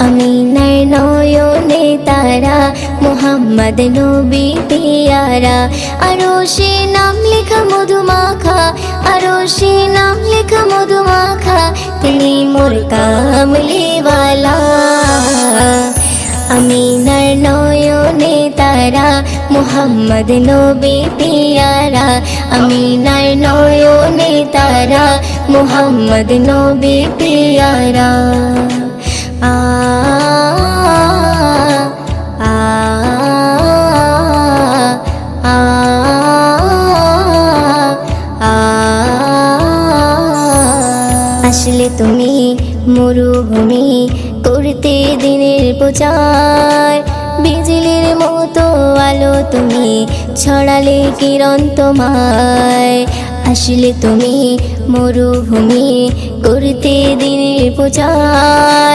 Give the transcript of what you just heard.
আমিনার নয়নে তারা, মুহাম্মদ নবী পিয়ারা। আরশে নাম লেখা মধুমাখা, আরশে নাম লেখা মধুমাখা, তিনি মোর কামলিওয়ালা। আমিনার নয়নে তারা, মুহাম্মদ নবী পিয়ারা। আমিনার নয়নে তারা, মুহাম্মদ নবী পিয়ারা। আ আ আ আসলে তুমি মরুভূমি করতে দিনের প্রচার, বিজলির মতো আলো তুমি ছড়ালে কিরণ তোমায়। আসলে তুমি মরুভূমি করতে দিনের প্রচার,